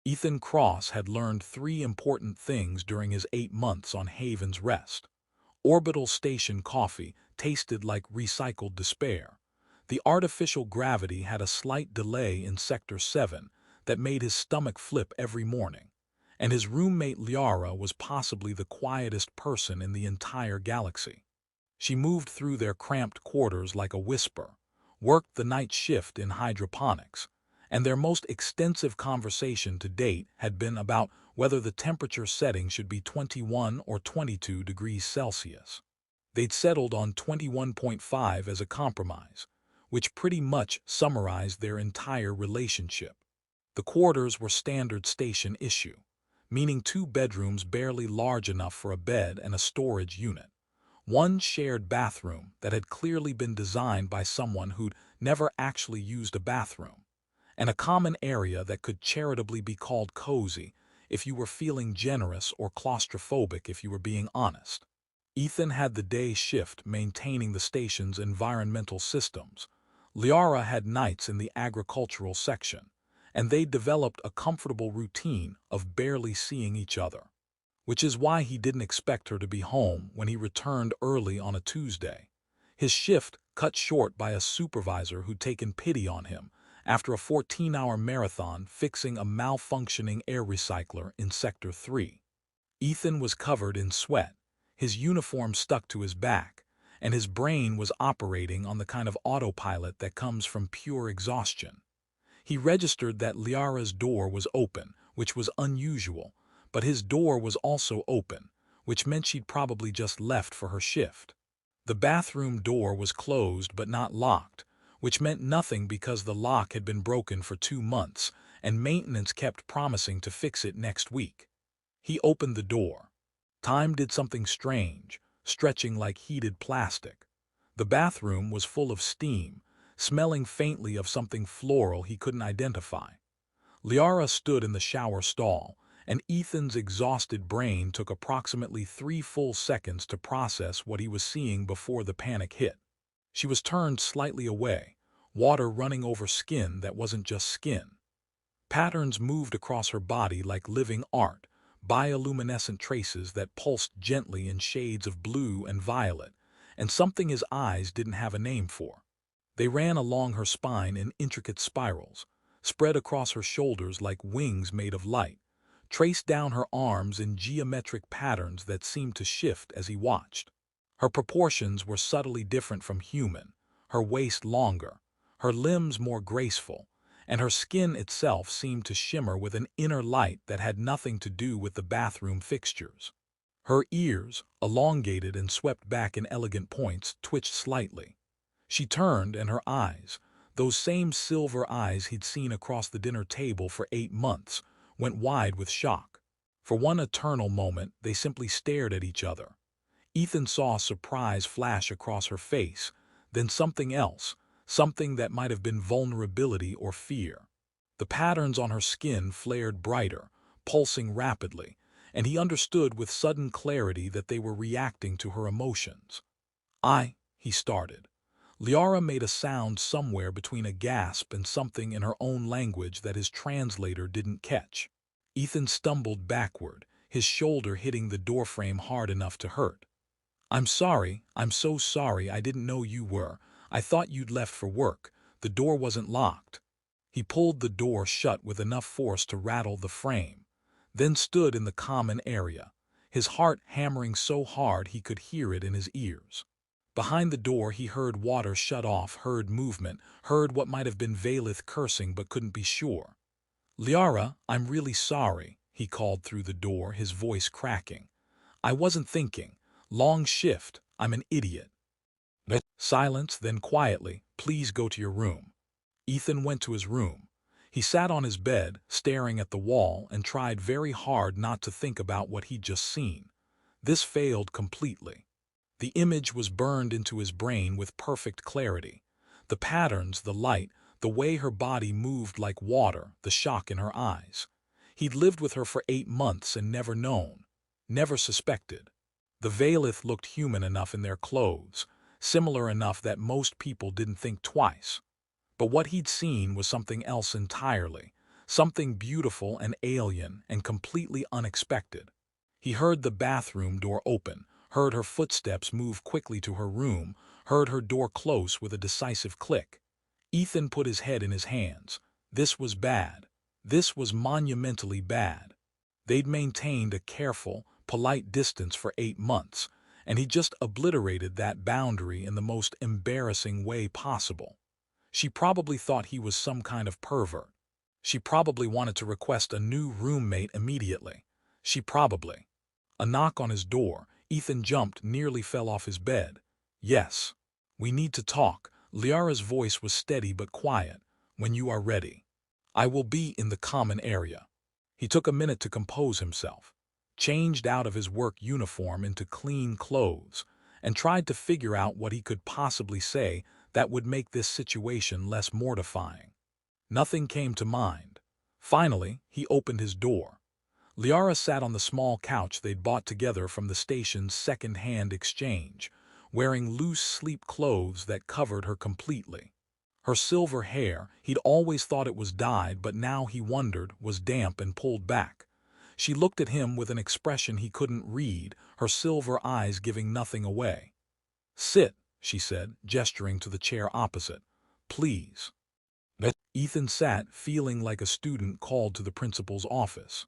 Ethan Cross had learned three important things during his 8 months on Haven's Rest. Orbital station coffee tasted like recycled despair. The artificial gravity had a slight delay in Sector 7 that made his stomach flip every morning. And his roommate Lyara was possibly the quietest person in the entire galaxy. She moved through their cramped quarters like a whisper, worked the night shift in hydroponics, and their most extensive conversation to date had been about whether the temperature setting should be 21 or 22 degrees Celsius. They'd settled on 21.5 as a compromise, which pretty much summarized their entire relationship. The quarters were standard station issue, meaning 2 bedrooms barely large enough for a bed and a storage unit. One shared bathroom that had clearly been designed by someone who'd never actually used a bathroom, and a common area that could charitably be called cozy if you were feeling generous or claustrophobic if you were being honest. Ethan had the day shift maintaining the station's environmental systems. Lyara had nights in the agricultural section, and they developed a comfortable routine of barely seeing each other, which is why he didn't expect her to be home when he returned early on a Tuesday. His shift cut short by a supervisor who'd taken pity on him after a 14-hour marathon fixing a malfunctioning air recycler in Sector 3. Ethan was covered in sweat, his uniform stuck to his back, and his brain was operating on the kind of autopilot that comes from pure exhaustion. He registered that Lyara's door was open, which was unusual, but his door was also open, which meant she'd probably just left for her shift. The bathroom door was closed but not locked, which meant nothing because the lock had been broken for 2 months and maintenance kept promising to fix it next week. He opened the door. Time did something strange, stretching like heated plastic. The bathroom was full of steam, smelling faintly of something floral he couldn't identify. Lyara stood in the shower stall, and Ethan's exhausted brain took approximately 3 full seconds to process what he was seeing before the panic hit. She was turned slightly away, water running over skin that wasn't just skin. Patterns moved across her body like living art, bioluminescent traces that pulsed gently in shades of blue and violet, and something his eyes didn't have a name for. They ran along her spine in intricate spirals, spread across her shoulders like wings made of light, traced down her arms in geometric patterns that seemed to shift as he watched. Her proportions were subtly different from human, her waist longer, her limbs more graceful, and her skin itself seemed to shimmer with an inner light that had nothing to do with the bathroom fixtures. Her ears, elongated and swept back in elegant points, twitched slightly. She turned, and her eyes, those same silver eyes he'd seen across the dinner table for 8 months, went wide with shock. For one eternal moment, they simply stared at each other. Ethan saw surprise flash across her face, then something else, something that might have been vulnerability or fear. The patterns on her skin flared brighter, pulsing rapidly, and he understood with sudden clarity that they were reacting to her emotions. He started. Lyara made a sound somewhere between a gasp and something in her own language that his translator didn't catch. Ethan stumbled backward, his shoulder hitting the doorframe hard enough to hurt. I'm so sorry, I didn't know you were. I thought you'd left for work. The door wasn't locked. He pulled the door shut with enough force to rattle the frame, then stood in the common area, his heart hammering so hard he could hear it in his ears. Behind the door he heard water shut off, heard movement, heard what might have been Valith cursing but couldn't be sure. Lyara, I'm really sorry, he called through the door, his voice cracking. I wasn't thinking. Long shift, I'm an idiot. Silence, then quietly, please go to your room. Ethan went to his room. He sat on his bed, staring at the wall, and tried very hard not to think about what he'd just seen. This failed completely. The image was burned into his brain with perfect clarity. The patterns, the light, the way her body moved like water, the shock in her eyes. He'd lived with her for 8 months and never known, never suspected. The Valith looked human enough in their clothes, similar enough that most people didn't think twice. But what he'd seen was something else entirely, something beautiful and alien and completely unexpected. He heard the bathroom door open, heard her footsteps move quickly to her room, heard her door close with a decisive click. Ethan put his head in his hands. This was bad. This was monumentally bad. They'd maintained a careful, polite distance for 8 months, and he just obliterated that boundary in the most embarrassing way possible. She probably thought he was some kind of pervert. She probably wanted to request a new roommate immediately. She probably. A knock on his door. Ethan jumped, nearly fell off his bed. Yes. We need to talk. Lyara's voice was steady but quiet. When you are ready. I will be in the common area. He took a minute to compose himself, changed out of his work uniform into clean clothes, and tried to figure out what he could possibly say that would make this situation less mortifying. Nothing came to mind. Finally, he opened his door. Lyara sat on the small couch they'd bought together from the station's second-hand exchange, wearing loose sleep clothes that covered her completely. Her silver hair, he'd always thought it was dyed, but now he wondered, was damp and pulled back. She looked at him with an expression he couldn't read, her silver eyes giving nothing away. "Sit," she said, gesturing to the chair opposite. "Please." Ethan sat, feeling like a student called to the principal's office.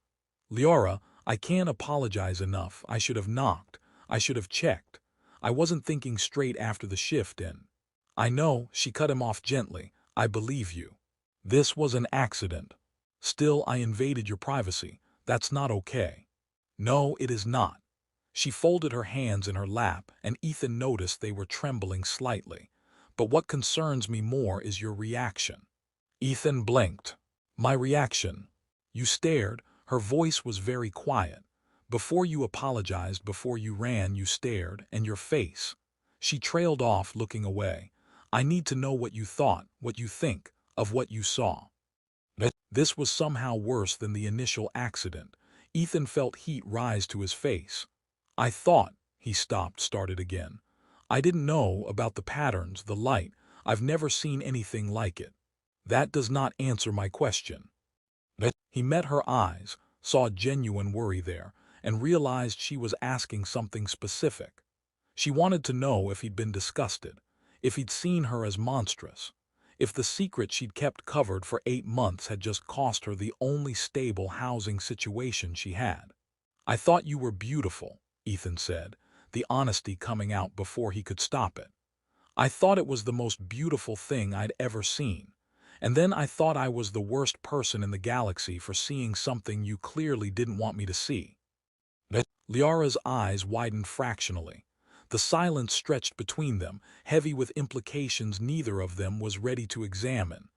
"Lyara, I can't apologize enough. I should have knocked. I should have checked. I wasn't thinking straight after the shift in." "I know," she cut him off gently. "I believe you. This was an accident. Still, I invaded your privacy. That's not okay." "No, it is not." She folded her hands in her lap, and Ethan noticed they were trembling slightly. "But what concerns me more is your reaction." Ethan blinked. "My reaction?" "You stared." Her voice was very quiet. "Before you apologized, before you ran, you stared, and your face." She trailed off, looking away. "I need to know what you thought, what you think, of what you saw." This was somehow worse than the initial accident. Ethan felt heat rise to his face. "I thought," he stopped, started again. "I didn't know about the patterns, the light. I've never seen anything like it." "That does not answer my question." He met her eyes, saw genuine worry there, and realized she was asking something specific. She wanted to know if he'd been disgusted, if he'd seen her as monstrous, if the secret she'd kept covered for 8 months had just cost her the only stable housing situation she had. "I thought you were beautiful," Ethan said, the honesty coming out before he could stop it. "I thought it was the most beautiful thing I'd ever seen. And then I thought I was the worst person in the galaxy for seeing something you clearly didn't want me to see." Lyara's eyes widened fractionally. The silence stretched between them, heavy with implications neither of them was ready to examine.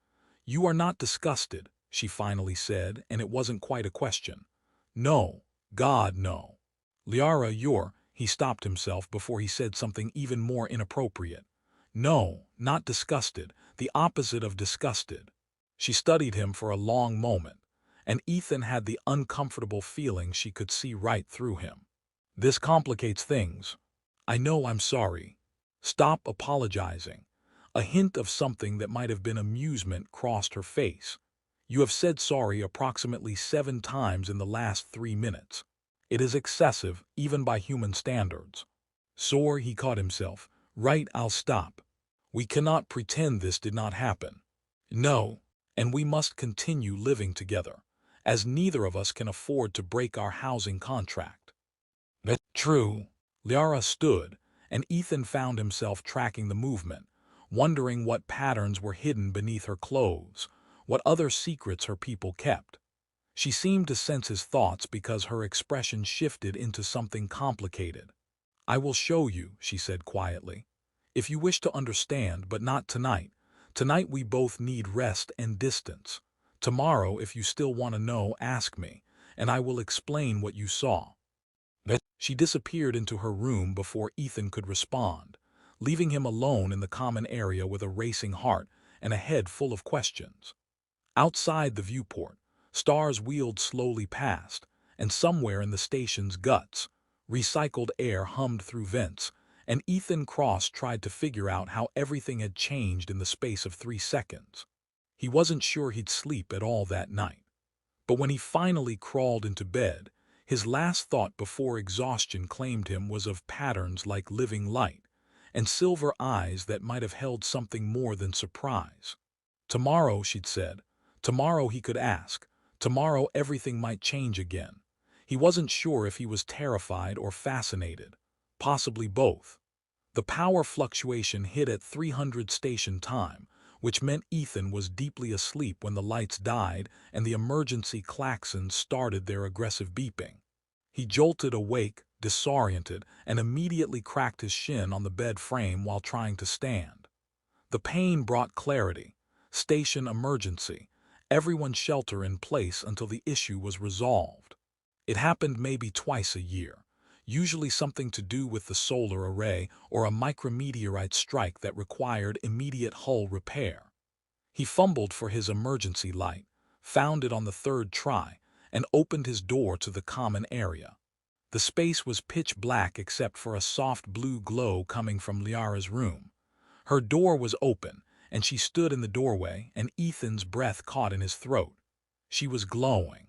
"You are not disgusted," she finally said, and it wasn't quite a question. "No. God, no." "Lyara, you're—" He stopped himself before he said something even more inappropriate. "No, not disgusted. The opposite of disgusted." She studied him for a long moment, and Ethan had the uncomfortable feeling she could see right through him. "This complicates things. I know, I'm sorry." "Stop apologizing." A hint of something that might have been amusement crossed her face. "You have said sorry approximately 7 times in the last 3 minutes. It is excessive, even by human standards." "Sorry," he caught himself. "Right, I'll stop. We cannot pretend this did not happen." "No, and we must continue living together, as neither of us can afford to break our housing contract." "True." Lyara stood, and Ethan found himself tracking the movement, wondering what patterns were hidden beneath her clothes, what other secrets her people kept. She seemed to sense his thoughts because her expression shifted into something complicated. "I will show you," she said quietly. "If you wish to understand, but not tonight. Tonight we both need rest and distance. Tomorrow, if you still want to know, ask me, and I will explain what you saw." She disappeared into her room before Ethan could respond, leaving him alone in the common area with a racing heart and a head full of questions. Outside the viewport, stars wheeled slowly past, and somewhere in the station's guts, recycled air hummed through vents, and Ethan Cross tried to figure out how everything had changed in the space of 3 seconds. He wasn't sure he'd sleep at all that night. But when he finally crawled into bed, his last thought before exhaustion claimed him was of patterns like living light, and silver eyes that might have held something more than surprise. Tomorrow, she'd said. Tomorrow he could ask. Tomorrow everything might change again. He wasn't sure if he was terrified or fascinated. Possibly both. The power fluctuation hit at 300 station time, which meant Ethan was deeply asleep when the lights died and the emergency klaxons started their aggressive beeping. He jolted awake, disoriented, and immediately cracked his shin on the bed frame while trying to stand. The pain brought clarity. Station emergency. Everyone shelter in place until the issue was resolved. It happened maybe twice a year, usually something to do with the solar array or a micrometeorite strike that required immediate hull repair. He fumbled for his emergency light, found it on the third try, and opened his door to the common area. The space was pitch black except for a soft blue glow coming from Lyara's room. Her door was open, and she stood in the doorway, and Ethan's breath caught in his throat. She was glowing.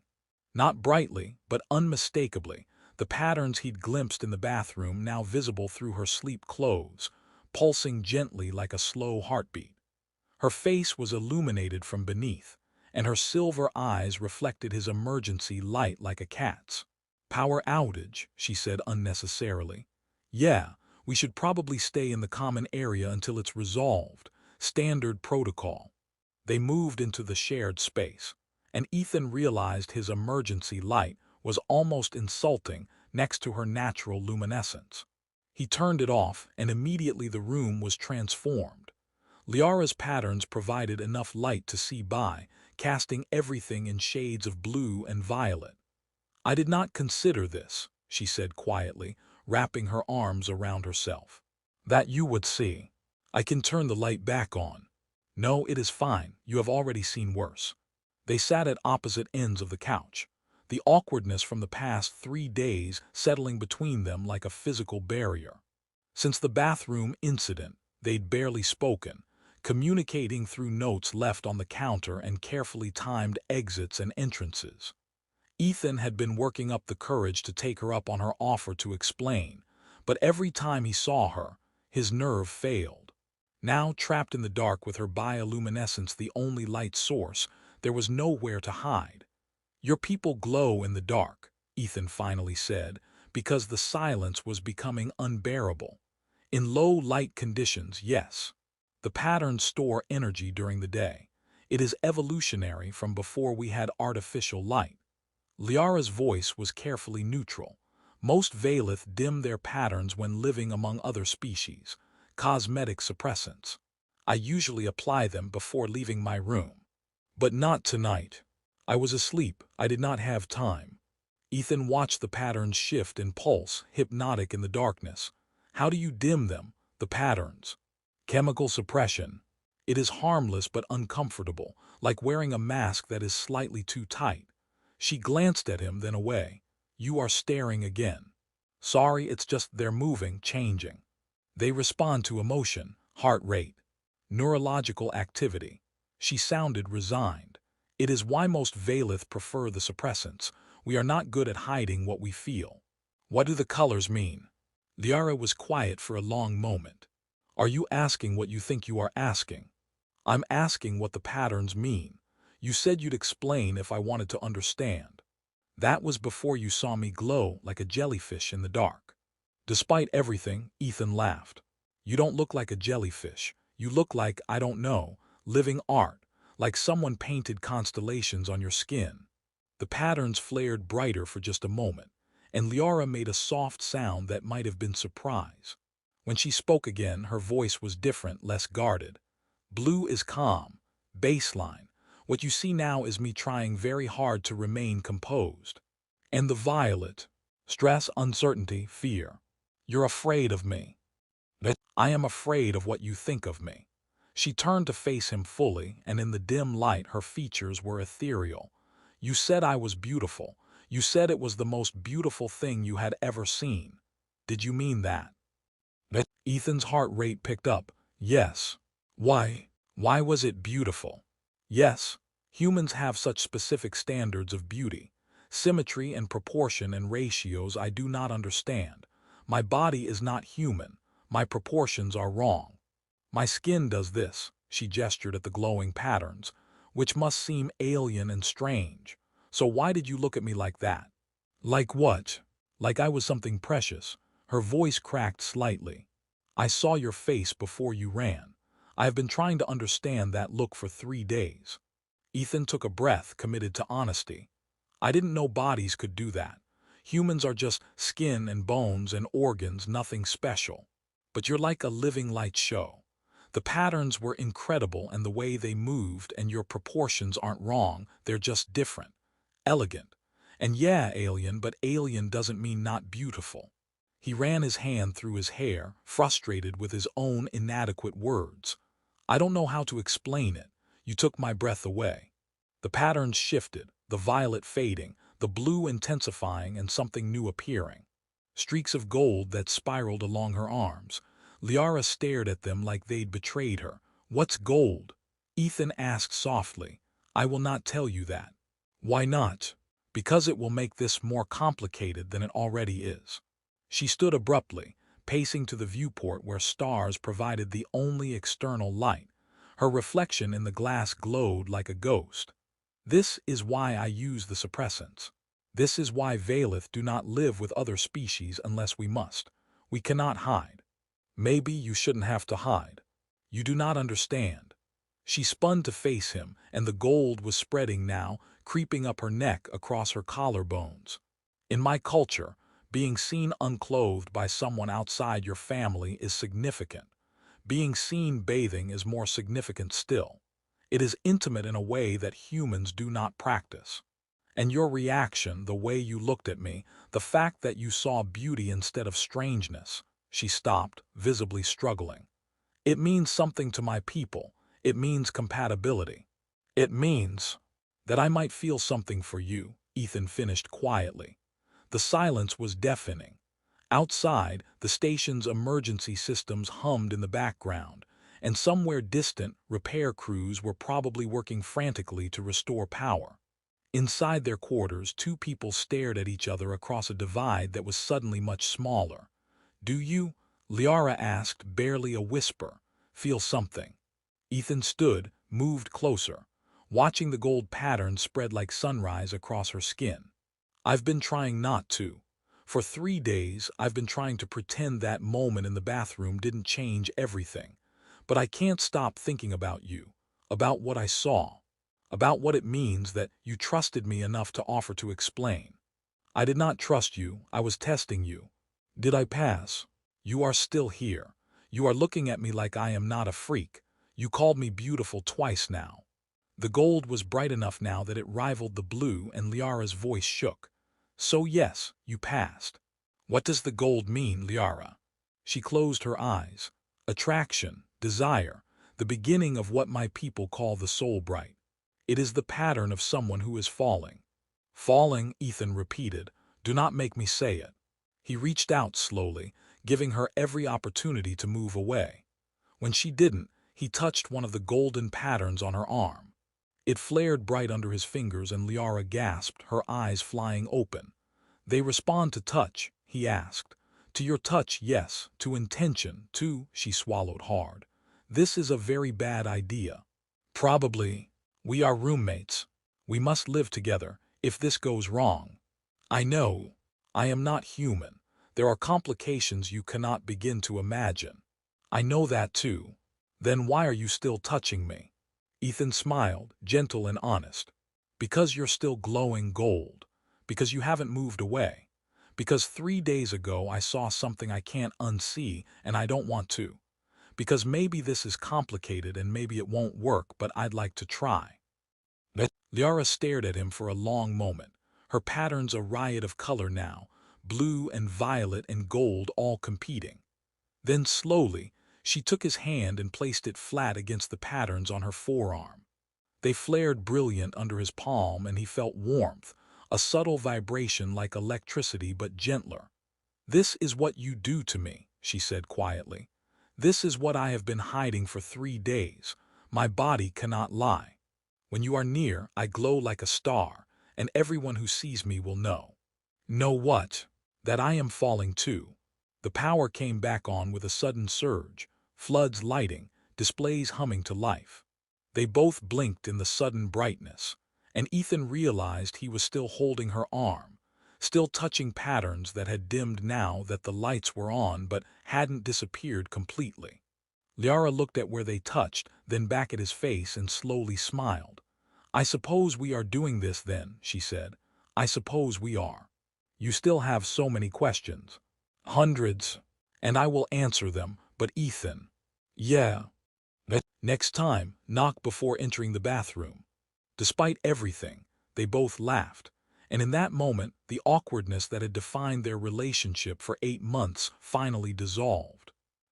Not brightly, but unmistakably, the patterns he'd glimpsed in the bathroom now visible through her sleep clothes, pulsing gently like a slow heartbeat. Her face was illuminated from beneath, and her silver eyes reflected his emergency light like a cat's. "Power outage," she said unnecessarily. "Yeah, we should probably stay in the common area until it's resolved. Standard protocol." They moved into the shared space, and Ethan realized his emergency light was almost insulting next to her natural luminescence. He turned it off, and immediately the room was transformed. Lyara's patterns provided enough light to see by, casting everything in shades of blue and violet. "I did not consider this," she said quietly, wrapping her arms around herself. "That you would see. I can turn the light back on." "No, it is fine. You have already seen worse." They sat at opposite ends of the couch, the awkwardness from the past 3 days settling between them like a physical barrier. Since the bathroom incident, they'd barely spoken, communicating through notes left on the counter and carefully timed exits and entrances. Ethan had been working up the courage to take her up on her offer to explain, but every time he saw her, his nerve failed. Now, trapped in the dark with her bioluminescence the only light source, there was nowhere to hide. "Your people glow in the dark," Ethan finally said, because the silence was becoming unbearable. "In low light conditions, yes. The patterns store energy during the day. It is evolutionary from before we had artificial light." Lyara's voice was carefully neutral. Most Valith dim their patterns when living among other species, cosmetic suppressants. "I usually apply them before leaving my room. But not tonight. I was asleep. I did not have time." Ethan watched the patterns shift and pulse, hypnotic in the darkness. "How do you dim them, the patterns?" "Chemical suppression. It is harmless but uncomfortable, like wearing a mask that is slightly too tight." She glanced at him, then away. "You are staring again." "Sorry, it's just they're moving, changing. They respond to emotion, heart rate, neurological activity." She sounded resigned. "It is why most Valith prefer the suppressants. We are not good at hiding what we feel." "What do the colors mean?" Lyara was quiet for a long moment. "Are you asking what you think you are asking?" "I'm asking what the patterns mean. You said you'd explain if I wanted to understand." "That was before you saw me glow like a jellyfish in the dark." Despite everything, Ethan laughed. "You don't look like a jellyfish. You look like, I don't know, living art, like someone painted constellations on your skin." The patterns flared brighter for just a moment, and Lyara made a soft sound that might have been surprise. When she spoke again, her voice was different, less guarded. "Blue is calm, baseline. What you see now is me trying very hard to remain composed. And the violet, stress, uncertainty, fear. You're afraid of me." "I am afraid of what you think of me." She turned to face him fully, and in the dim light her features were ethereal. "You said I was beautiful. You said it was the most beautiful thing you had ever seen. Did you mean that?" Ethan's heart rate picked up. "Yes." "Why? Why was it beautiful?" "Yes." Humans have such specific standards of beauty, symmetry and proportion and ratios I do not understand. My body is not human. My proportions are wrong. My skin does this, she gestured at the glowing patterns, which must seem alien and strange. So why did you look at me like that? Like what? Like I was something precious. Her voice cracked slightly. I saw your face before you ran. I have been trying to understand that look for 3 days. Ethan took a breath, committed to honesty. I didn't know bodies could do that. Humans are just skin and bones and organs, nothing special. But you're like a living light show. The patterns were incredible and the way they moved, and your proportions aren't wrong, they're just different. Elegant. And yeah, alien, but alien doesn't mean not beautiful. He ran his hand through his hair, frustrated with his own inadequate words. I don't know how to explain it. You took my breath away. The patterns shifted, the violet fading, the blue intensifying, and something new appearing. Streaks of gold that spiraled along her arms. Lyara stared at them like they'd betrayed her. What's gold? Ethan asked softly. I will not tell you that. Why not? Because it will make this more complicated than it already is. She stood abruptly, pacing to the viewport where stars provided the only external light. Her reflection in the glass glowed like a ghost. This is why I use the suppressants. This is why Valeth do not live with other species unless we must. We cannot hide. Maybe you shouldn't have to hide. You do not understand. She spun to face him, and the gold was spreading now, creeping up her neck across her collarbones. In my culture, being seen unclothed by someone outside your family is significant. Being seen bathing is more significant still. It is intimate in a way that humans do not practice. And your reaction, the way you looked at me, the fact that you saw beauty instead of strangeness. She stopped, visibly struggling. It means something to my people. It means compatibility. It means that I might feel something for you, Ethan finished quietly. The silence was deafening. Outside, the station's emergency systems hummed in the background, and somewhere distant, repair crews were probably working frantically to restore power. Inside their quarters, two people stared at each other across a divide that was suddenly much smaller. Do you? Lyara asked, barely a whisper. Feel something? Ethan stood, moved closer, watching the gold pattern spread like sunrise across her skin. I've been trying not to. For 3 days, I've been trying to pretend that moment in the bathroom didn't change everything. But I can't stop thinking about you, about what I saw, about what it means that you trusted me enough to offer to explain. I did not trust you, I was testing you. Did I pass? You are still here. You are looking at me like I am not a freak. You called me beautiful twice now. The gold was bright enough now that it rivaled the blue, and Lyara's voice shook. So yes, you passed. What does the gold mean, Lyara? She closed her eyes. Attraction, desire, the beginning of what my people call the soul bright. It is the pattern of someone who is falling. Falling, Ethan repeated. Do not make me say it. He reached out slowly, giving her every opportunity to move away. When she didn't, he touched one of the golden patterns on her arm. It flared bright under his fingers, and Lyara gasped, her eyes flying open. They respond to touch, he asked. To your touch, yes. To intention, too, she swallowed hard. This is a very bad idea. Probably. We are roommates. We must live together, if this goes wrong. I know. I am not human. There are complications you cannot begin to imagine. I know that too. Then why are you still touching me? Ethan smiled, gentle and honest. Because you're still glowing gold. Because you haven't moved away. Because 3 days ago I saw something I can't unsee, and I don't want to. Because maybe this is complicated and maybe it won't work, but I'd like to try. Lyara stared at him for a long moment, her patterns a riot of color now, blue and violet and gold all competing. Then slowly, she took his hand and placed it flat against the patterns on her forearm. They flared brilliant under his palm, and he felt warmth, a subtle vibration like electricity but gentler. This is what you do to me, she said quietly. This is what I have been hiding for 3 days. My body cannot lie. When you are near, I glow like a star, and everyone who sees me will know. Know what? That I am falling too. The power came back on with a sudden surge, floods lighting, displays humming to life. They both blinked in the sudden brightness, and Ethan realized he was still holding her arm, still touching patterns that had dimmed now that the lights were on but hadn't disappeared completely. Lyara looked at where they touched, then back at his face and slowly smiled. I suppose we are doing this then, she said. I suppose we are. You still have so many questions. Hundreds. And I will answer them, but Ethan. Yeah. Next time, knock before entering the bathroom. Despite everything, they both laughed, and in that moment, the awkwardness that had defined their relationship for 8 months finally dissolved.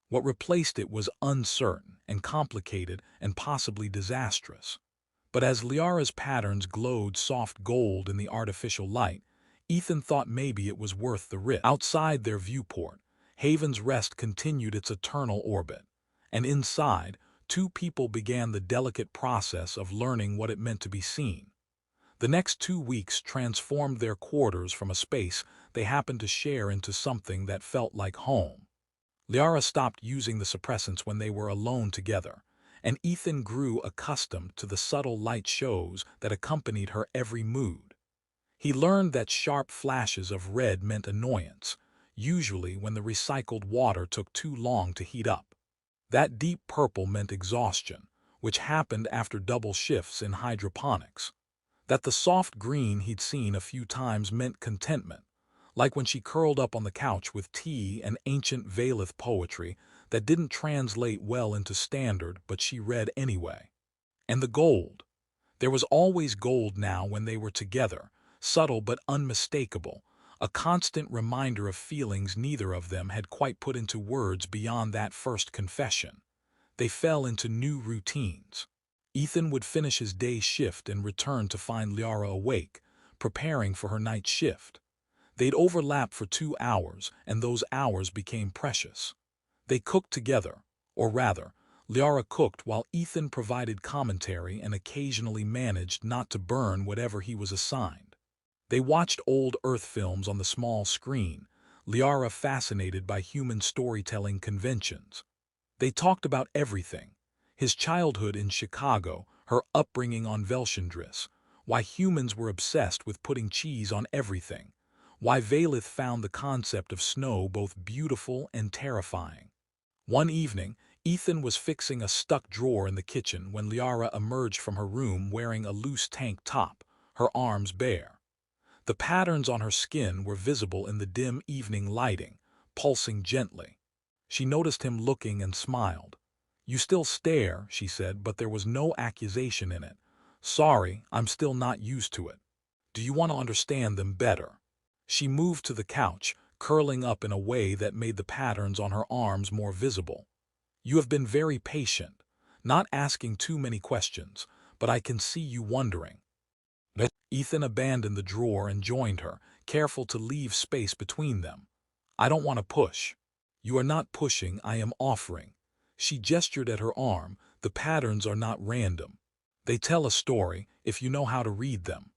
What replaced it was uncertain and complicated and possibly disastrous. But as Liara's patterns glowed soft gold in the artificial light, Ethan thought maybe it was worth the risk. Outside their viewport, Haven's Rest continued its eternal orbit, and inside, two people began the delicate process of learning what it meant to be seen. The next 2 weeks transformed their quarters from a space they happened to share into something that felt like home. Lyara stopped using the suppressants when they were alone together, and Ethan grew accustomed to the subtle light shows that accompanied her every mood. He learned that sharp flashes of red meant annoyance, usually when the recycled water took too long to heat up. That deep purple meant exhaustion, which happened after double shifts in hydroponics. That the soft green he'd seen a few times meant contentment, like when she curled up on the couch with tea and ancient Valith poetry that didn't translate well into standard but she read anyway. And the gold. There was always gold now when they were together, subtle but unmistakable, a constant reminder of feelings neither of them had quite put into words beyond that first confession. They fell into new routines. Ethan would finish his day's shift and return to find Lyara awake, preparing for her night shift. They'd overlap for 2 hours, and those hours became precious. They cooked together, or rather, Lyara cooked while Ethan provided commentary and occasionally managed not to burn whatever he was assigned. They watched old Earth films on the small screen, Lyara fascinated by human storytelling conventions. They talked about everything: his childhood in Chicago, her upbringing on Velschendris, why humans were obsessed with putting cheese on everything, why Valith found the concept of snow both beautiful and terrifying. One evening, Ethan was fixing a stuck drawer in the kitchen when Lyara emerged from her room wearing a loose tank top, her arms bare. The patterns on her skin were visible in the dim evening lighting, pulsing gently. She noticed him looking and smiled. You still stare, she said, but there was no accusation in it. Sorry, I'm still not used to it. Do you want to understand them better? She moved to the couch, curling up in a way that made the patterns on her arms more visible. You have been very patient, not asking too many questions, but I can see you wondering. Ethan abandoned the drawer and joined her, careful to leave space between them. I don't want to push. You are not pushing, I am offering. She gestured at her arm. The patterns are not random. They tell a story, if you know how to read them.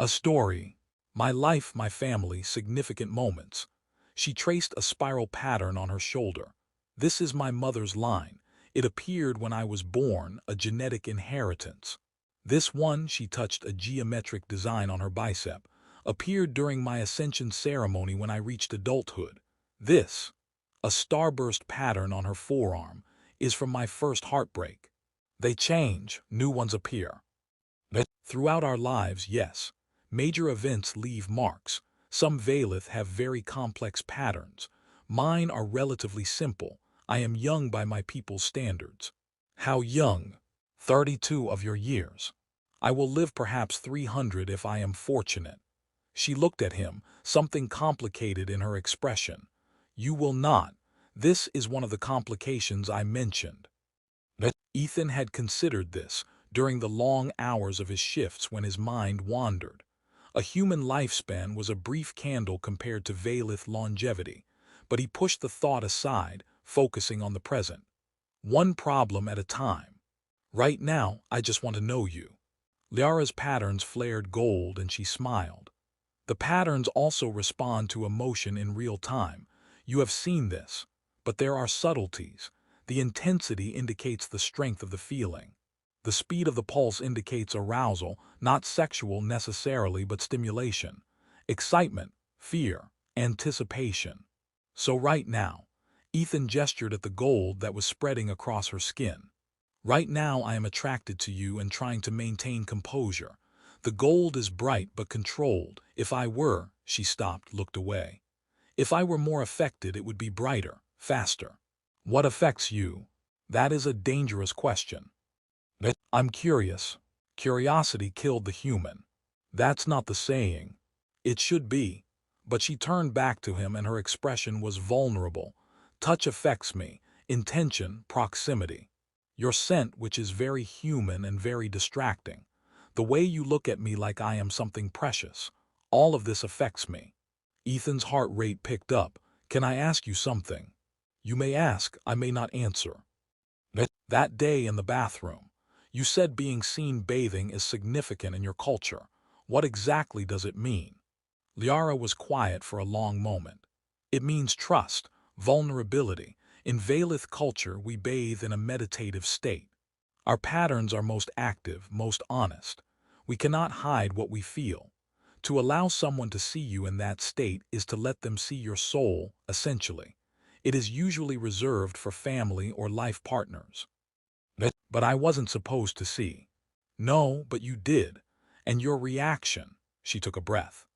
A story. My life, my family, significant moments. She traced a spiral pattern on her shoulder. This is my mother's line. It appeared when I was born, a genetic inheritance. This one, she touched a geometric design on her bicep, appeared during my ascension ceremony when I reached adulthood. This, a starburst pattern on her forearm, is from my first heartbreak. They change, new ones appear. Throughout our lives, yes. Major events leave marks. Some Valith have very complex patterns. Mine are relatively simple. I am young by my people's standards. How young? 32 of your years. I will live perhaps 300 if I am fortunate. She looked at him, something complicated in her expression. You will not. This is one of the complications I mentioned. Ethan had considered this during the long hours of his shifts when his mind wandered. A human lifespan was a brief candle compared to Valith longevity, but he pushed the thought aside, focusing on the present. One problem at a time. Right now, I just want to know you. Lyara's patterns flared gold and she smiled. The patterns also respond to emotion in real time. You have seen this. But there are subtleties. The intensity indicates the strength of the feeling. The speed of the pulse indicates arousal, not sexual necessarily, but stimulation. Excitement, fear, anticipation. So right now, Ethan gestured at the gold that was spreading across her skin. Right now I am attracted to you and trying to maintain composure. The gold is bright but controlled. If I were, she stopped, looked away. If I were more affected, it would be brighter, faster. What affects you? That is a dangerous question. I'm curious. Curiosity killed the human. That's not the saying. It should be. But she turned back to him and her expression was vulnerable. Touch affects me. Intention, proximity. Your scent, which is very human and very distracting. The way you look at me like I am something precious. All of this affects me. Ethan's heart rate picked up. Can I ask you something? You may ask, I may not answer. That day in the bathroom, you said being seen bathing is significant in your culture. What exactly does it mean? Lyara was quiet for a long moment. It means trust, vulnerability. In Valith culture, we bathe in a meditative state. Our patterns are most active, most honest. We cannot hide what we feel. To allow someone to see you in that state is to let them see your soul, essentially. It is usually reserved for family or life partners. But I wasn't supposed to see. No, but you did. And your reaction, she took a breath.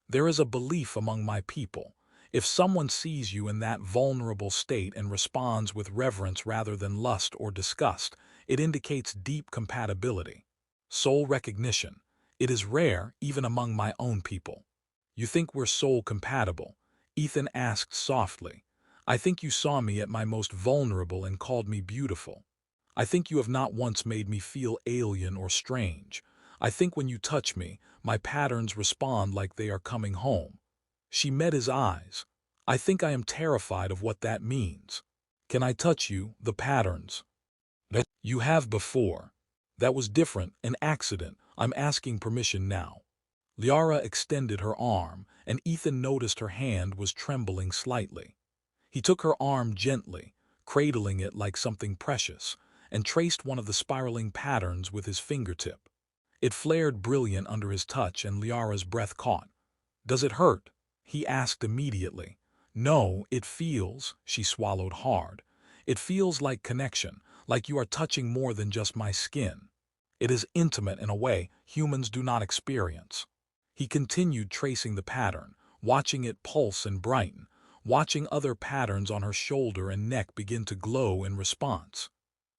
There is a belief among my people. If someone sees you in that vulnerable state and responds with reverence rather than lust or disgust, it indicates deep compatibility. Soul recognition. It is rare, even among my own people. You think we're soul compatible? Ethan asked softly. I think you saw me at my most vulnerable and called me beautiful. I think you have not once made me feel alien or strange. I think when you touch me, my patterns respond like they are coming home. She met his eyes. I think I am terrified of what that means. Can I touch you, the patterns? You have before. That was different, an accident. I'm asking permission now. Lyara extended her arm, and Ethan noticed her hand was trembling slightly. He took her arm gently, cradling it like something precious, and traced one of the spiraling patterns with his fingertip. It flared brilliant under his touch and Lyara's breath caught. Does it hurt? He asked immediately. No, it feels, she swallowed hard. It feels like connection, like you are touching more than just my skin. It is intimate in a way humans do not experience. He continued tracing the pattern, watching it pulse and brighten, watching other patterns on her shoulder and neck begin to glow in response.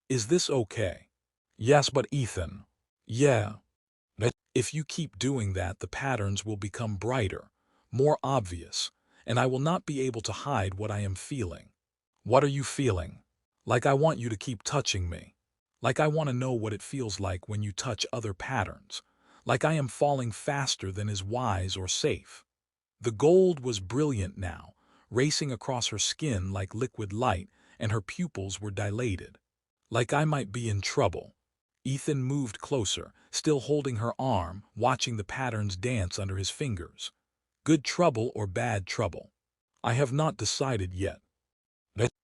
Is this okay? Yes, but Ethan. Yeah. If you keep doing that, the patterns will become brighter, more obvious, and I will not be able to hide what I am feeling. What are you feeling? Like I want you to keep touching me. Like I want to know what it feels like when you touch other patterns. Like I am falling faster than is wise or safe. The gold was brilliant now, racing across her skin like liquid light, and her pupils were dilated. Like I might be in trouble. Ethan moved closer, still holding her arm, watching the patterns dance under his fingers. Good trouble or bad trouble? I have not decided yet.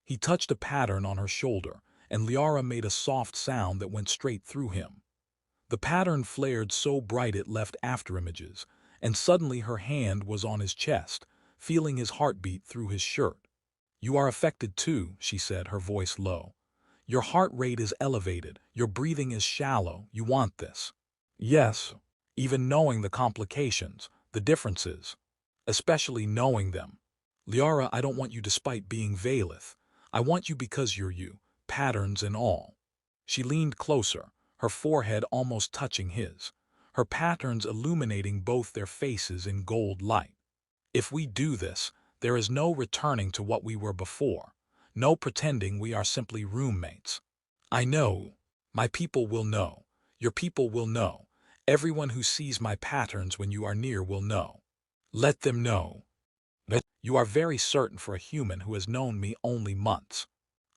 He touched a pattern on her shoulder, and Lyara made a soft sound that went straight through him. The pattern flared so bright it left afterimages, and suddenly her hand was on his chest, feeling his heartbeat through his shirt. You are affected too, she said, her voice low. Your heart rate is elevated, your breathing is shallow, you want this. Yes, even knowing the complications, the differences, especially knowing them. Lyara, I don't want you despite being Valith. I want you because you're you, patterns and all. She leaned closer, her forehead almost touching his, her patterns illuminating both their faces in gold light. If we do this, there is no returning to what we were before, no pretending we are simply roommates. I know. My people will know. Your people will know. Everyone who sees my patterns when you are near will know. Let them know. You are very certain for a human who has known me only months.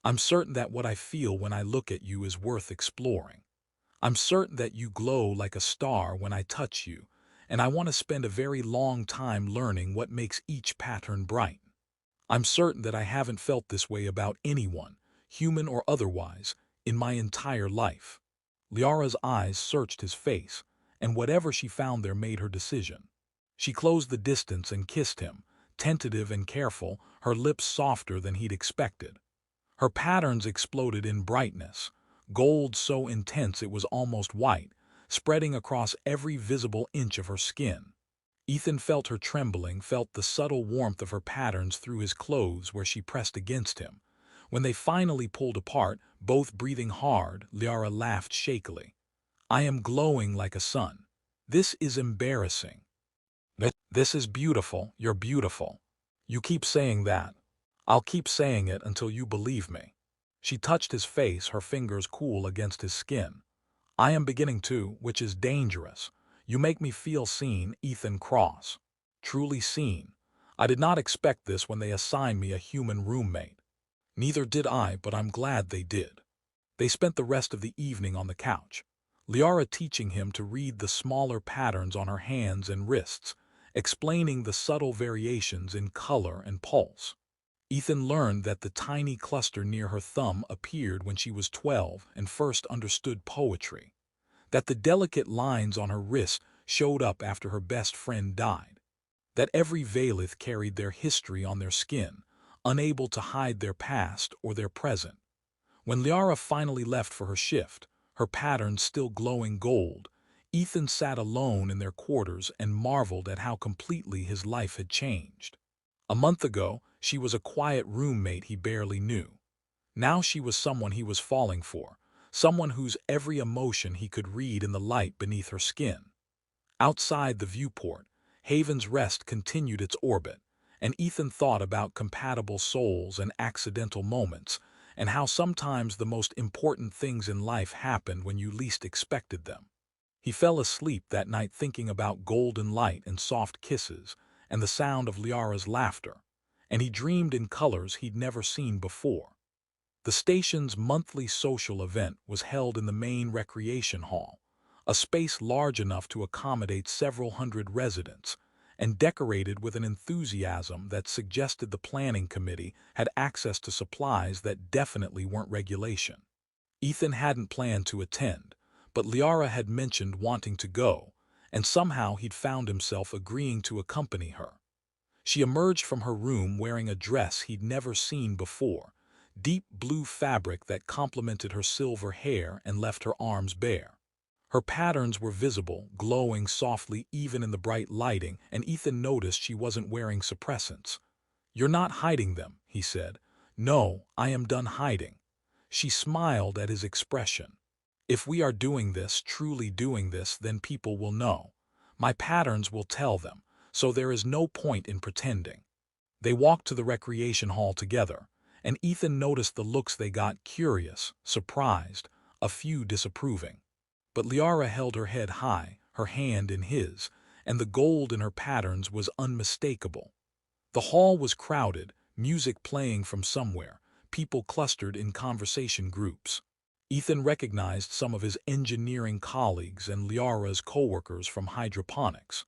I'm certain that what I feel when I look at you is worth exploring. I'm certain that you glow like a star when I touch you, and I want to spend a very long time learning what makes each pattern bright. I'm certain that I haven't felt this way about anyone, human or otherwise, in my entire life. Liara's eyes searched his face, and whatever she found there made her decision. She closed the distance and kissed him, tentative and careful, her lips softer than he'd expected. Her patterns exploded in brightness, gold so intense it was almost white, spreading across every visible inch of her skin. Ethan felt her trembling, felt the subtle warmth of her patterns through his clothes where she pressed against him. When they finally pulled apart, both breathing hard, Lyara laughed shakily. I am glowing like a sun. This is embarrassing. This is beautiful, you're beautiful. You keep saying that. I'll keep saying it until you believe me. She touched his face, her fingers cool against his skin. I am beginning to, which is dangerous. You make me feel seen, Ethan Cross. Truly seen. I did not expect this when they assigned me a human roommate. Neither did I, but I'm glad they did. They spent the rest of the evening on the couch, Lyara teaching him to read the smaller patterns on her hands and wrists, explaining the subtle variations in color and pulse. Ethan learned that the tiny cluster near her thumb appeared when she was 12 and first understood poetry, that the delicate lines on her wrist showed up after her best friend died, that every Valith carried their history on their skin, unable to hide their past or their present. When Lyara finally left for her shift, her patterns still glowing gold, Ethan sat alone in their quarters and marveled at how completely his life had changed. A month ago, she was a quiet roommate he barely knew. Now she was someone he was falling for, someone whose every emotion he could read in the light beneath her skin. Outside the viewport, Haven's Rest continued its orbit, and Ethan thought about compatible souls and accidental moments, and how sometimes the most important things in life happened when you least expected them. He fell asleep that night thinking about golden light and soft kisses, and the sound of Lyara's laughter, and he dreamed in colors he'd never seen before. The station's monthly social event was held in the main recreation hall, a space large enough to accommodate several hundred residents, and decorated with an enthusiasm that suggested the planning committee had access to supplies that definitely weren't regulation. Ethan hadn't planned to attend, but Lyara had mentioned wanting to go, and somehow he'd found himself agreeing to accompany her. She emerged from her room wearing a dress he'd never seen before, deep blue fabric that complemented her silver hair and left her arms bare. Her patterns were visible, glowing softly even in the bright lighting, and Ethan noticed she wasn't wearing suppressants. You're not hiding them, he said. No, I am done hiding. She smiled at his expression. If we are doing this, truly doing this, then people will know. My patterns will tell them, so there is no point in pretending. They walked to the recreation hall together, and Ethan noticed the looks they got: curious, surprised, a few disapproving. But Lyara held her head high, her hand in his, and the gold in her patterns was unmistakable. The hall was crowded, music playing from somewhere, people clustered in conversation groups. Ethan recognized some of his engineering colleagues and Lyara's co-workers from hydroponics.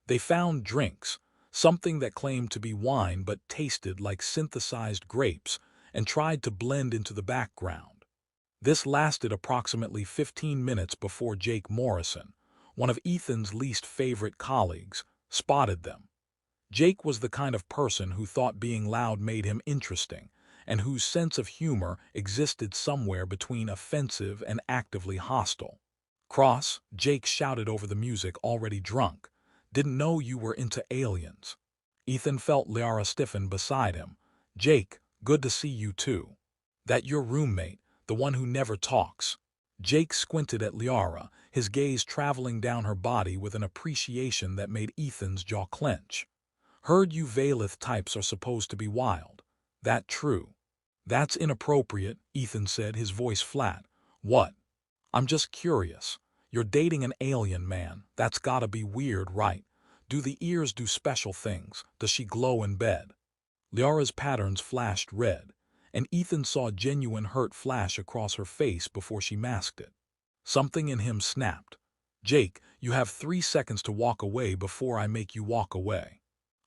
They found drinks, something that claimed to be wine but tasted like synthesized grapes, and tried to blend into the background. This lasted approximately 15 minutes before Jake Morrison, one of Ethan's least favorite colleagues, spotted them. Jake was the kind of person who thought being loud made him interesting, and whose sense of humor existed somewhere between offensive and actively hostile. Cross, Jake shouted over the music, already drunk. Didn't know you were into aliens. Ethan felt Lyara stiffen beside him. Jake, good to see you too. That your roommate, the one who never talks. Jake squinted at Lyara, his gaze traveling down her body with an appreciation that made Ethan's jaw clench. Heard you Valith types are supposed to be wild. That true? That's inappropriate, Ethan said, his voice flat. What? I'm just curious. You're dating an alien man. That's gotta be weird, right? Do the ears do special things? Does she glow in bed? Lyara's patterns flashed red, and Ethan saw genuine hurt flash across her face before she masked it. Something in him snapped. Jake, you have 3 seconds to walk away before I make you walk away.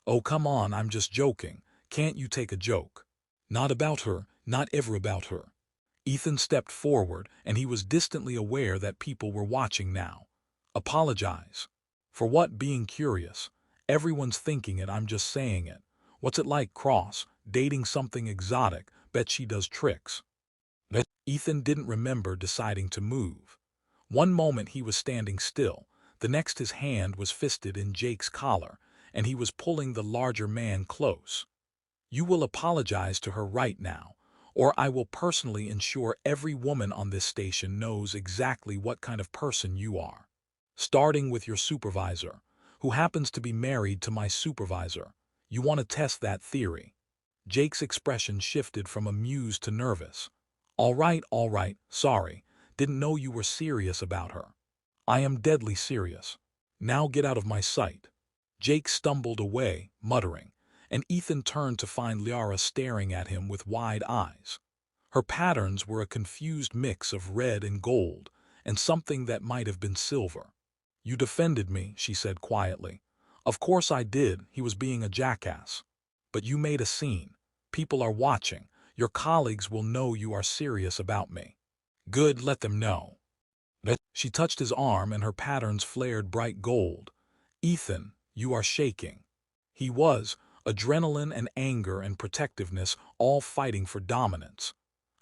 Oh, come on, I'm just joking. Can't you take a joke? Not about her, not ever about her. Ethan stepped forward, and he was distantly aware that people were watching now. Apologize. For what? Being curious. Everyone's thinking it, I'm just saying it. What's it like, Cross, dating something exotic? Bet she does tricks. Ethan didn't remember deciding to move. One moment he was standing still, the next his hand was fisted in Jake's collar, and he was pulling the larger man close. You will apologize to her right now, or I will personally ensure every woman on this station knows exactly what kind of person you are. Starting with your supervisor, who happens to be married to my supervisor. You want to test that theory? Jake's expression shifted from amused to nervous. All right, sorry. Didn't know you were serious about her. I am deadly serious. Now get out of my sight. Jake stumbled away, muttering, and Ethan turned to find Lyara staring at him with wide eyes. Her patterns were a confused mix of red and gold, and something that might have been silver. You defended me, she said quietly. Of course I did, he was being a jackass. But you made a scene. People are watching. Your colleagues will know you are serious about me. Good, let them know. She touched his arm and her patterns flared bright gold. Ethan, you are shaking. He was, adrenaline and anger and protectiveness all fighting for dominance.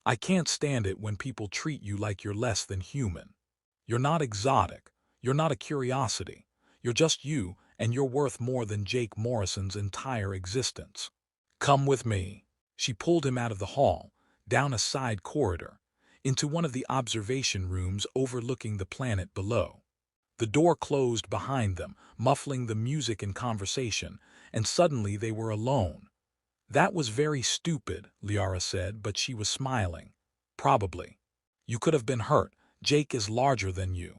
I can't stand it when people treat you like you're less than human. You're not exotic. You're not a curiosity. You're just you, and you're worth more than Jake Morrison's entire existence. Come with me. She pulled him out of the hall, down a side corridor, into one of the observation rooms overlooking the planet below. The door closed behind them, muffling the music and conversation, and suddenly they were alone. That was very stupid, Lyara said, but she was smiling. Probably. You could have been hurt. Jake is larger than you.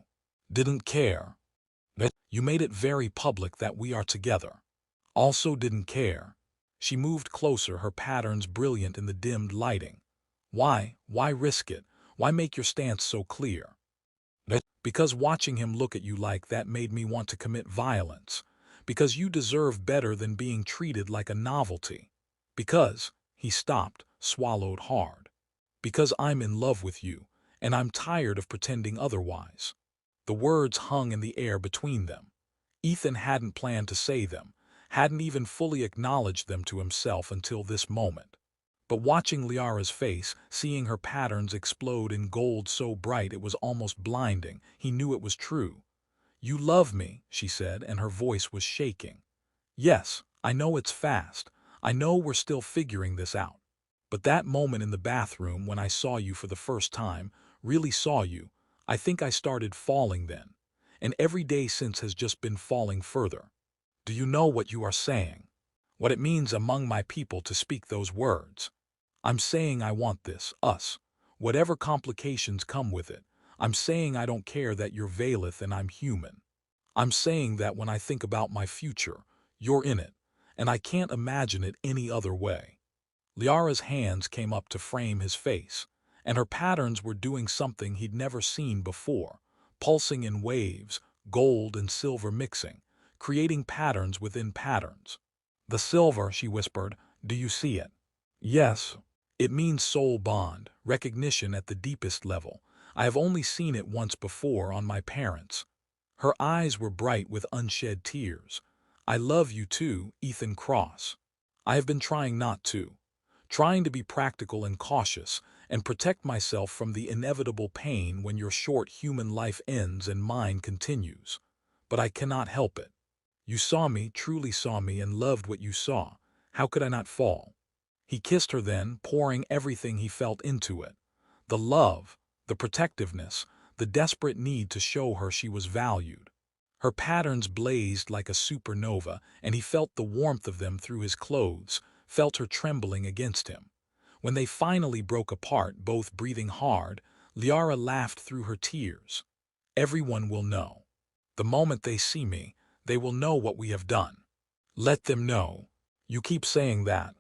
Didn't care. You made it very public that we are together. Also didn't care. She moved closer, her patterns brilliant in the dimmed lighting. Why risk it? Why make your stance so clear? Because watching him look at you like that made me want to commit violence. Because you deserve better than being treated like a novelty. Because, he stopped, swallowed hard. Because I'm in love with you, and I'm tired of pretending otherwise. The words hung in the air between them. Ethan hadn't planned to say them, hadn't even fully acknowledged them to himself until this moment. But watching Lyara's face, seeing her patterns explode in gold so bright it was almost blinding, he knew it was true. You love me, she said, and her voice was shaking. Yes, I know it's fast. I know we're still figuring this out. But that moment in the bathroom when I saw you for the first time, really saw you, I think I started falling then. And every day since has just been falling further. Do you know what you are saying? What it means among my people to speak those words? I'm saying I want this, us. Whatever complications come with it. I'm saying I don't care that you're Valeth and I'm human. I'm saying that when I think about my future, you're in it, and I can't imagine it any other way. Lyara's hands came up to frame his face, and her patterns were doing something he'd never seen before, pulsing in waves, gold and silver mixing, creating patterns within patterns. The silver, she whispered, do you see it? Yes. It means soul bond, recognition at the deepest level. I have only seen it once before on my parents. Her eyes were bright with unshed tears. I love you too, Ethan Cross. I have been trying not to. Trying to be practical and cautious, and protect myself from the inevitable pain when your short human life ends and mine continues. But I cannot help it. You saw me, truly saw me, and loved what you saw. How could I not fall? He kissed her then, pouring everything he felt into it. The love, the protectiveness, the desperate need to show her she was valued. Her patterns blazed like a supernova, and he felt the warmth of them through his clothes, felt her trembling against him. When they finally broke apart, both breathing hard, Lyara laughed through her tears. Everyone will know. The moment they see me, they will know what we have done. Let them know. You keep saying that.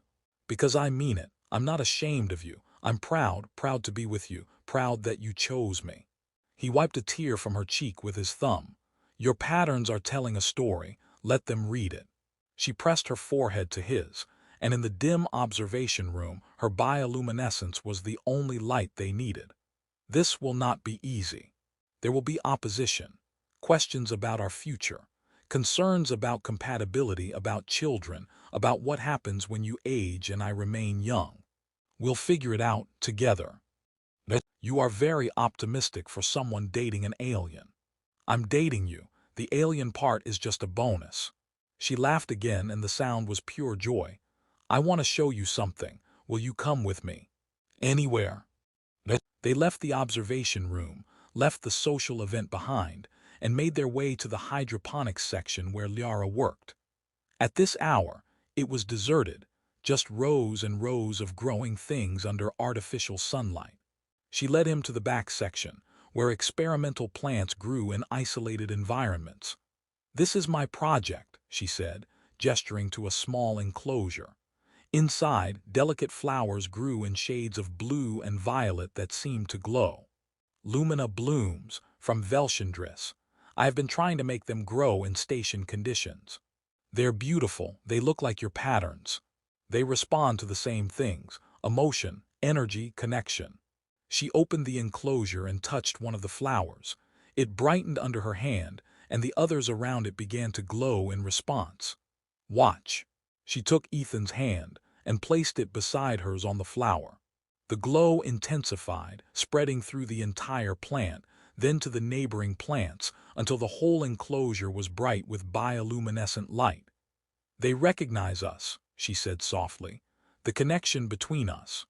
Because I mean it. I'm not ashamed of you. I'm proud to be with you, proud that you chose me. He wiped a tear from her cheek with his thumb. Your patterns are telling a story. Let them read it. She pressed her forehead to his, and in the dim observation room, her bioluminescence was the only light they needed. This will not be easy. There will be opposition, questions about our future, concerns about compatibility, about children, about what happens when you age and I remain young. We'll figure it out together. You are very optimistic for someone dating an alien. I'm dating you. The alien part is just a bonus. She laughed again and the sound was pure joy. I want to show you something. Will you come with me? Anywhere. They left the observation room, left the social event behind, and made their way to the hydroponics section where Lyara worked. At this hour, it was deserted, just rows and rows of growing things under artificial sunlight. She led him to the back section, where experimental plants grew in isolated environments. This is my project, she said, gesturing to a small enclosure. Inside, delicate flowers grew in shades of blue and violet that seemed to glow. Lumina blooms, from Velschendris. I have been trying to make them grow in station conditions. They're beautiful, they look like your patterns. They respond to the same things: emotion, energy, connection. She opened the enclosure and touched one of the flowers. It brightened under her hand, and the others around it began to glow in response. Watch. She took Ethan's hand and placed it beside hers on the flower. The glow intensified, spreading through the entire plant, then to the neighboring plants, until the whole enclosure was bright with bioluminescent light. They recognize us, she said softly. The connection between us.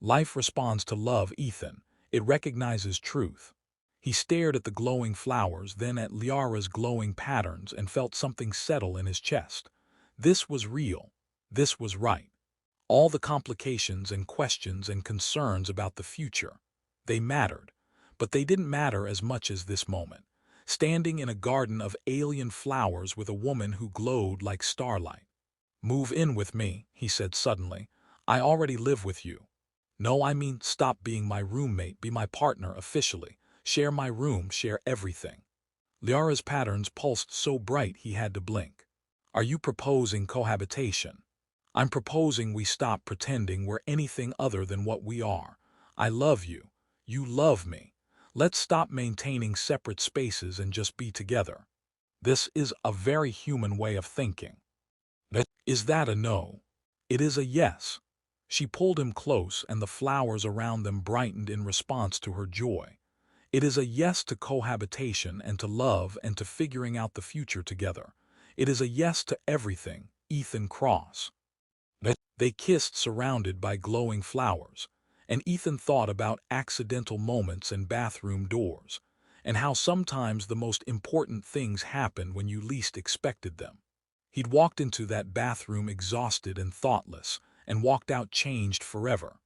Life responds to love, Ethan. It recognizes truth. He stared at the glowing flowers, then at Lyara's glowing patterns, and felt something settle in his chest. This was real. This was right. All the complications and questions and concerns about the future, they mattered. But they didn't matter as much as this moment, standing in a garden of alien flowers with a woman who glowed like starlight. Move in with me, he said suddenly. I already live with you. No, I mean stop being my roommate, be my partner officially. Share my room, share everything. Lyara's patterns pulsed so bright he had to blink. Are you proposing cohabitation? I'm proposing we stop pretending we're anything other than what we are. I love you. You love me. Let's stop maintaining separate spaces and just be together. This is a very human way of thinking. Is that a no? It is a yes. She pulled him close and the flowers around them brightened in response to her joy. It is a yes to cohabitation and to love and to figuring out the future together. It is a yes to everything, Ethan Cross. They kissed surrounded by glowing flowers, and Ethan thought about accidental moments and bathroom doors, and how sometimes the most important things happen when you least expected them. He'd walked into that bathroom exhausted and thoughtless, and walked out changed forever.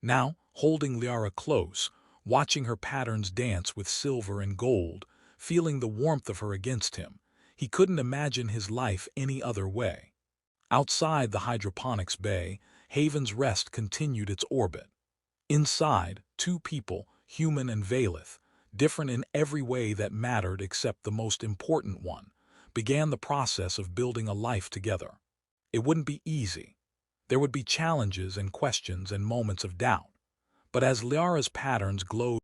Now, holding Lyara close, watching her patterns dance with silver and gold, feeling the warmth of her against him, he couldn't imagine his life any other way. Outside the hydroponics bay, Haven's Rest continued its orbit. Inside, two people, human and Valeth, different in every way that mattered except the most important one, began the process of building a life together. It wouldn't be easy. There would be challenges and questions and moments of doubt. But as Lyara's patterns glowed